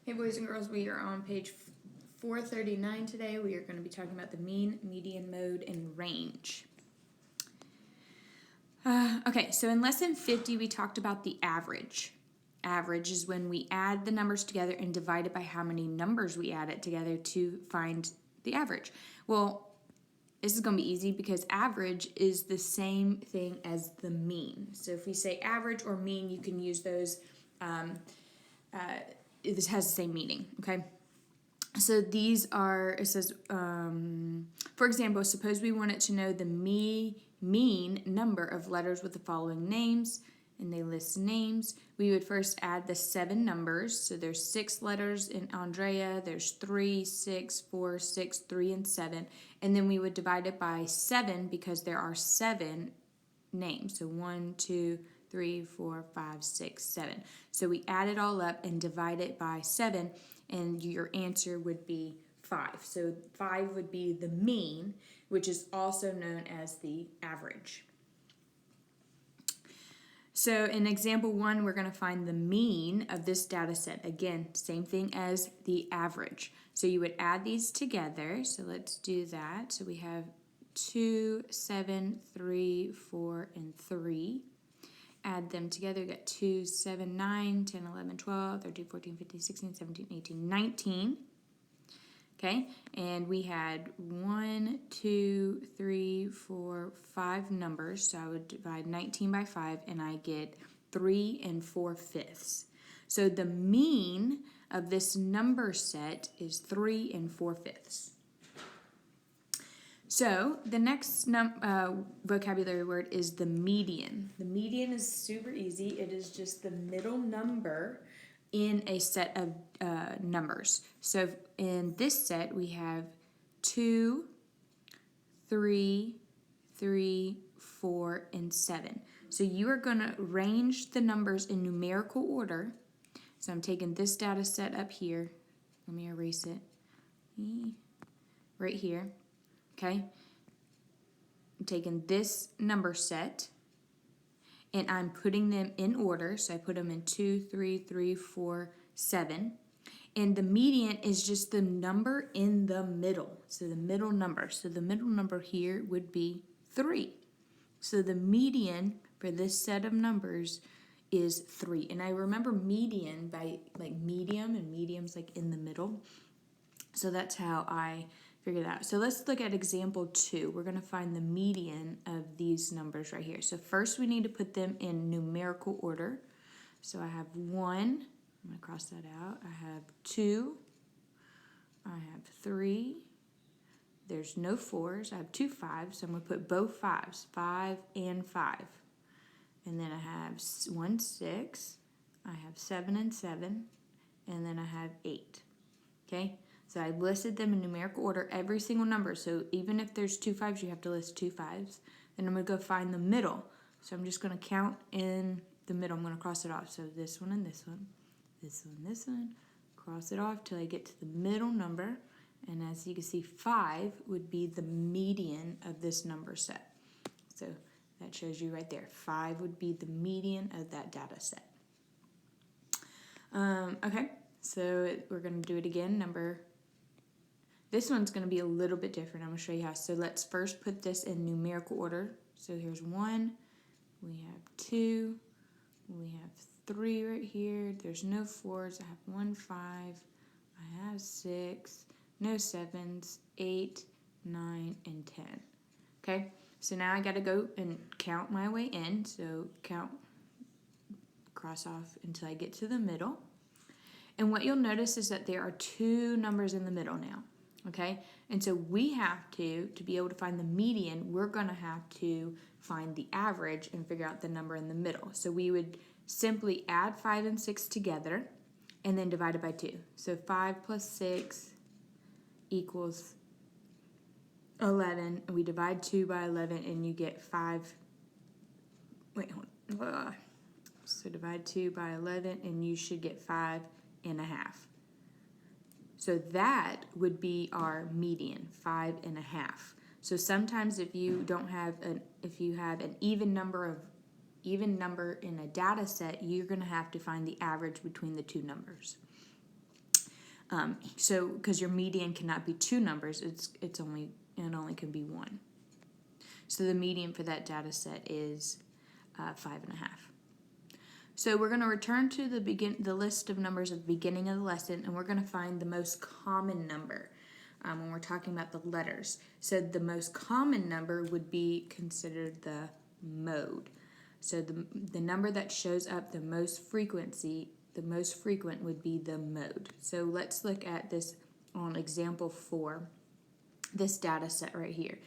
Hey boys and girls, we are on page 439 today. We are going to be talking about the mean, median, mode, and range. Okay, so in lesson 50 we talked about the average. Average is when we add the numbers together and divide it by how many numbers we add it together to find the average. Well, this is going to be easy because average is the same thing as the mean. So if we say average or mean, you can use those. This has the same meaning, okay? So these are, it says, for example, suppose we wanted to know the mean number of letters with the following names, and they list names. We would first add the 7 numbers. So there's 6 letters in Andrea, there's 3, 6, 4, 6, 3, and 7. And then we would divide it by 7 because there are 7 names. So 1, 2, 3, 4, 5, 6, 7. So we add it all up and divide it by 7, and your answer would be 5. So 5 would be the mean, which is also known as the average. So in example 1, we're going to find the mean of this data set. Again, same thing as the average. So you would add these together. So let's do that. So we have 2, 7, 3, 4, and 3. Add them together, you get 2, 7, 9, 10, 11, 12, 13, 14, 15, 16, 17, 18, 19. Okay, and we had 1, 2, 3, 4, 5 numbers, so I would divide 19 by 5, and I get 3 4/5. So the mean of this number set is 3 4/5. So the next vocabulary word is the median. The median is super easy. It is just the middle number in a set of numbers. So in this set we have 2, 3, 3, 4, and 7. So you are going to arrange the numbers in numerical order. So I'm taking this data set up here. Let me erase it. Right here. Okay, I'm taking this number set and I'm putting them in order. So I put them in 2, 3, 3, 4, 7. And the median is just the number in the middle. So the middle number. So the middle number here would be 3. So the median for this set of numbers is 3. And I remember median by like medium, and medium's like in the middle. So that's how I figure that out. So let's look at example 2. We're going to find the median of these numbers right here. So first we need to put them in numerical order. So I have 1. I'm going to cross that out. I have 2. I have 3. There's no 4s. I have 2 5s. So I'm going to put both 5s, 5 and 5. And then I have 1 6. I have 7 and 7. And then I have 8. Okay? So I listed them in numerical order, every single number. So even if there's 2 5s, you have to list 2 5s. Then I'm going to go find the middle. So I'm just going to count in the middle. I'm going to cross it off. So this one and this one, this one, this one. Cross it off till I get to the middle number. And as you can see, 5 would be the median of this number set. So that shows you right there. 5 would be the median of that data set. Okay, so we're going to do it again. This one's going to be a little bit different. I'm going to show you how. So let's first put this in numerical order. So here's 1, we have 2, we have 3 right here. There's no 4s. I have 1 5, I have 6, no 7s, 8, 9, and 10. Okay, so now I got to go and count my way in. So count, cross off until I get to the middle. And what you'll notice is that there are 2 numbers in the middle now. Okay, and so we have to be able to find the median, we're going to have to find the average and figure out the number in the middle. So we would simply add 5 and 6 together and then divide it by 2. So 5 plus 6 equals 11. And we divide 2 by 11 and you get 5. Wait, hold on. So divide 2 by 11 and you should get 5 1/2. So that would be our median, 5 1/2. So sometimes if you have an even number in a data set, you're going to have to find the average between the 2 numbers. So because your median cannot be two numbers, it only can be one. So the median for that data set is 5.5. So we're going to return to the list of numbers at the beginning of the lesson, and we're going to find the most common number when we're talking about the letters. So the most common number would be considered the mode. So the number that shows up the most frequent would be the mode. So let's look at this on example 4, this data set right here.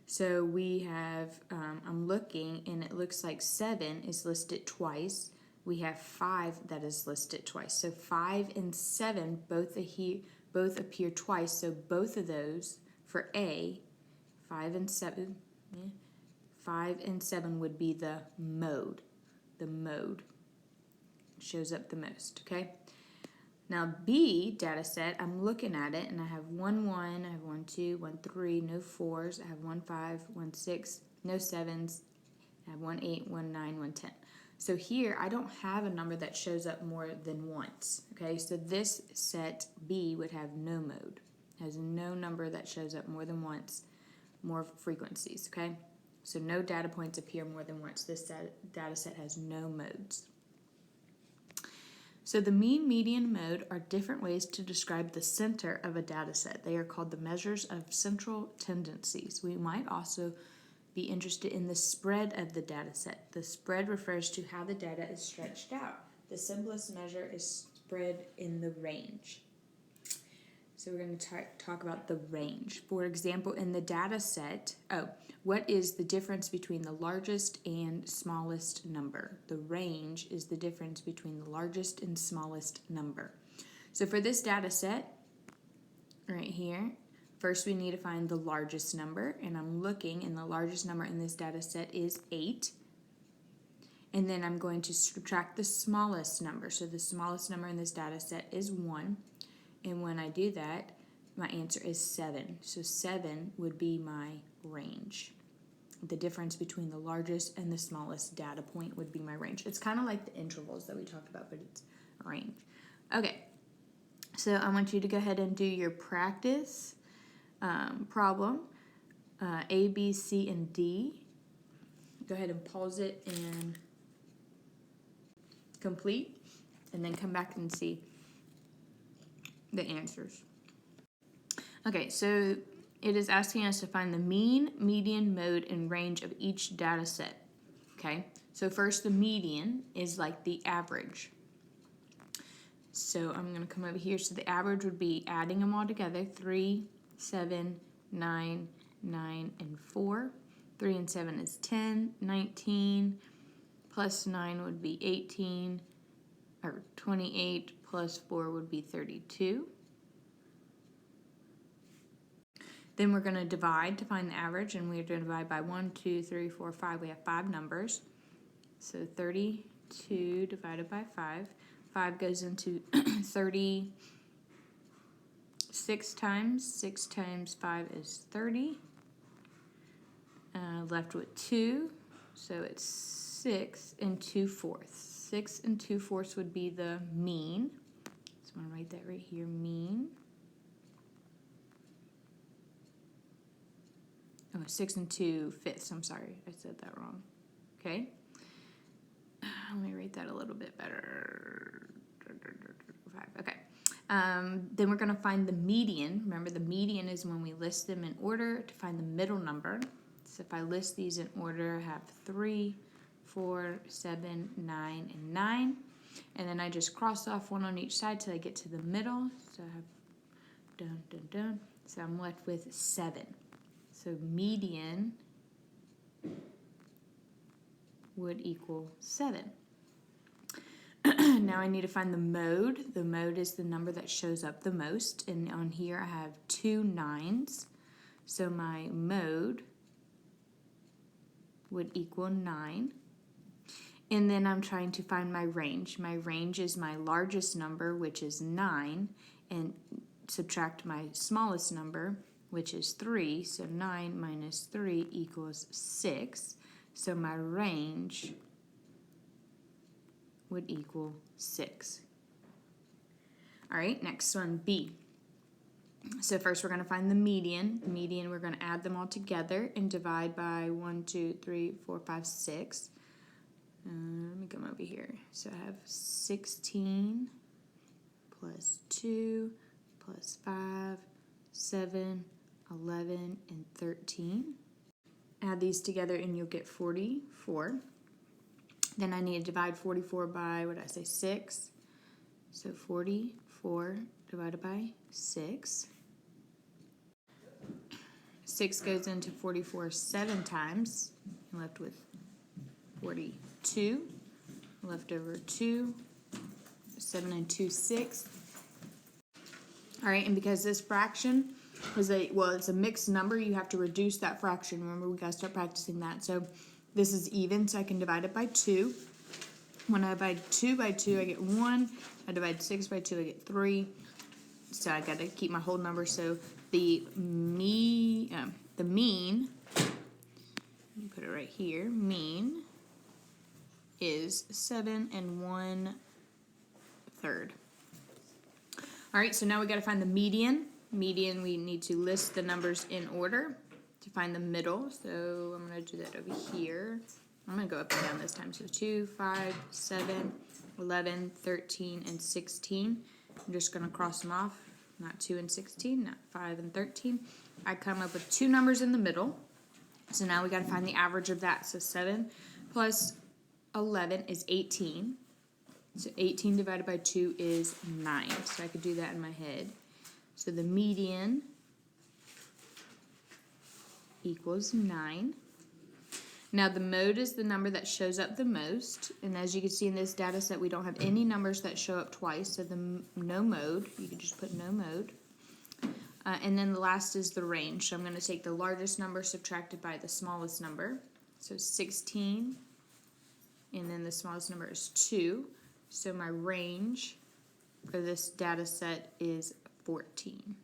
So we have, I'm looking, and it looks like 7 is listed twice. We have 5 that is listed twice. So 5 and 7 both appear twice. So both of those for A, 5 and 7, 5 and 7 would be the mode. The mode shows up the most, okay? Now B data set, I'm looking at it, and I have 1, 1, I have 1, 2, 1, 3, no 4s, I have 1, 5, 1, 6, no 7s, I have 1, 8, 1, 9, 1, 10. So here, I don't have a number that shows up more than once, okay? So this set B would have no mode, has no number that shows up more than once, more frequencies, okay? So no data points appear more than once. This data set has no modes. So the mean, median, mode are different ways to describe the center of a data set. They are called the measures of central tendencies. We might also be interested in the spread of the data set. The spread refers to how the data is stretched out. The simplest measure is spread in the range. So we're going to talk about the range. For example, in the data set, what is the difference between the largest and smallest number? The range is the difference between the largest and smallest number. So for this data set, right here, first we need to find the largest number, and I'm looking, and the largest number in this data set is 8. And then I'm going to subtract the smallest number. So the smallest number in this data set is 1. And when I do that, my answer is 7. So 7 would be my range. The difference between the largest and the smallest data point would be my range. It's kind of like the intervals that we talked about, but it's a range. Okay, so I want you to go ahead and do your practice problem, A, B, C, and D. Go ahead and pause it and complete, and then come back and see the answers. Okay, so it is asking us to find the mean, median, mode, and range of each data set. Okay, so first the median is like the average. So I'm going to come over here. So the average would be adding them all together, 3, 7, 9, 9, and 4. 3 and 7 is 10, 19, plus 9 would be 18, or 28, plus 4 would be 32. Then we're going to divide to find the average, and we're going to divide by 1, 2, 3, 4, 5. We have 5 numbers. So 32 divided by 5. 5 goes into 36 times. 6 times 5 is 30. Left with 2, so it's 6 and 2/4. 6 and 2/4 would be the mean. So I'm going to write that right here, mean. Oh, 6 and 2/5. I'm sorry, I said that wrong. Okay. Let me write that a little bit better. 5. Okay. Then we're going to find the median. Remember, the median is when we list them in order to find the middle number. So if I list these in order, I have 3, 4, 7, 9, and 9. And then I just cross off one on each side till I get to the middle. So I have dun, dun, dun. So I'm left with 7. So median would equal 7. Now I need to find the mode. The mode is the number that shows up the most. And on here I have 2 9s. So my mode would equal 9. And then I'm trying to find my range. My range is my largest number, which is 9, and subtract my smallest number, which is 3. So 9 minus 3 equals 6. So my range would equal 6. All right, next one, B. So first we're going to find the median. The median, we're going to add them all together and divide by 1, 2, 3, 4, 5, 6. Let me come over here. So I have 16 plus 2 plus 5, 7, 11, and 13. Add these together and you'll get 44. Then I need to divide 44 by, what did I say, 6. So 44 divided by 6. 6 goes into 44 7 times. I'm left with 42. Left over 2. 7 and 2, 6. All right, and because this fraction is it's a mixed number, you have to reduce that fraction. Remember, we got to start practicing that. So this is even, so I can divide it by 2. When I divide 2 by 2, I get 1. I divide 6 by 2, I get 3. So I got to keep my whole number. So the mean, let me put it right here, mean is 7 1/3. All right, so now we got to find the median. Median, we need to list the numbers in order to find the middle. So I'm going to do that over here. I'm going to go up and down this time. So 2, 5, 7, 11, 13, and 16. I'm just going to cross them off. Not 2 and 16, not 5 and 13. I come up with 2 numbers in the middle. So now we got to find the average of that. So 7 plus 11 is 18. So 18 divided by 2 is 9. So I could do that in my head. So the median equals 9. Now the mode is the number that shows up the most. And as you can see in this data set, we don't have any numbers that show up twice. So the no mode, you can just put no mode. And then the last is the range. So I'm going to take the largest number subtracted by the smallest number. So 16. And then the smallest number is 2. So my range for this data set is 14.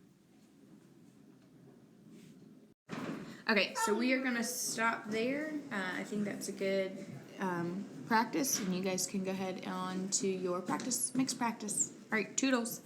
Okay, so we are going to stop there. I think that's a good practice, and you guys can go ahead on to your practice, mixed practice. All right, toodles.